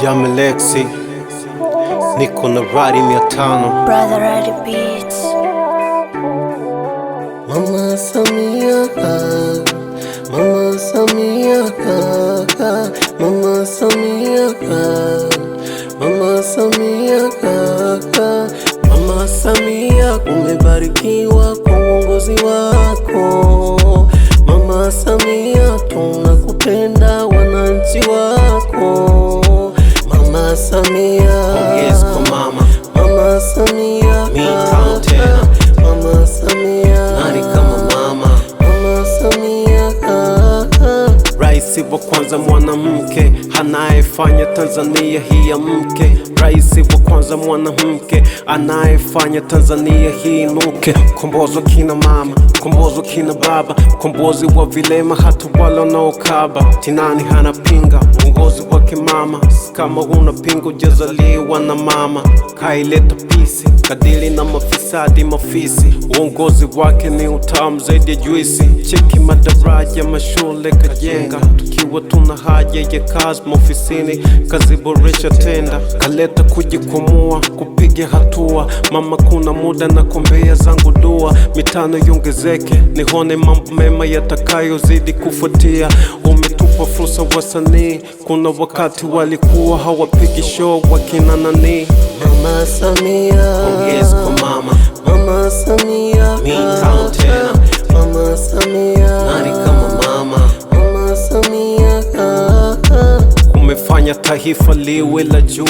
Jamelexi niko na radi 500 Brother Radi Beats. Mama Samia, Mama Samia, Mama Samia, Mama Samia, Mama Samia, umebarikiwa kwa uongozi wako. Mama Samia, tunakupenda wananchi wako. Mama Samia, yes kwa mama, Mama Samia, mitano tena. Mama Samia, Nani kama mama? Mama Samia, Raisi wa kwanza mwanamke anayefanya Tanzania hii ya mke. Raisi wa kwanza mwanamke anayefanya Tanzania hii inuke. Mkombozi wa kina mama, mkombozi wa kina baba, mkombozi wa vilema hata wale wanaokaba. Tinani hana pinga uongozi wake mama, kama huna pinga ujazaliwa na mama. Kaileta pisi kadili na mafisadi mafisi, uongozi wake ni utamu zaidi ya juisi. Cheki madaraja mashule kajenga, tukiwa tuna haja ya kazi maofisini kaziboresha tenda. Kaleta kujikwamua kupiga hatua mama, kuna muda na kombea zangu dua. Mitano iongezeke nihone mambo mema yatakayozidi kufuatia. Umetupa fursa wasanii, kuna wakati walikuwa hawapigi show wakina nani. Mama Samia, Yes kwa mama, Mama Samia, mitano tena. Mama Samia, Nani kama mama? Mama Samia, Umefanya taifa liwe la juu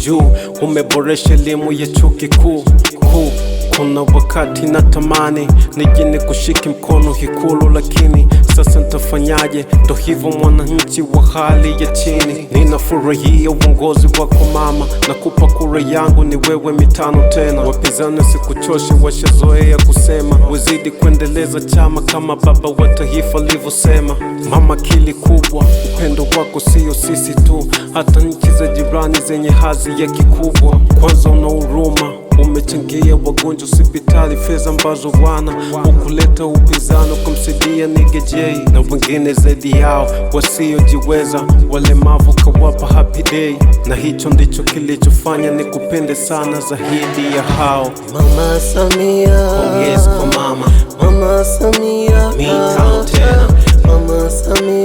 juu, umeboresha elimu ya chuo kikuu kuu. Kuna wakati natamani nije kushiki mkono Ikulu, lakini sasa nitafanyaje? Ndo hivyo mwananchi wa hali ya chini. Ninafurahia uongozi wako mama, nakupa kura yangu ni wewe mitano tena. Wapinzani sikuchoshe, washazoea kusema wazidi kuendeleza chama kama baba wa taifa alivyosema. Mama akili kubwa, upendo wako sio sisi tu, hata nchi za jirani zenye hadhi ya kikubwa. Kwanza una huruma, umechangia wagonjwa hospitali fedha ambazo wana ukuleta upinzani kumsaidia Nigejei na wengine zaidi yao wasiojiweza, walemavu kawapa happy day, na hicho ndicho kilichofanya nikupende sana zaidi ya hao. Mama Samia, Yes kwa mama, Mama Samia, mitano tena. Mama Samia.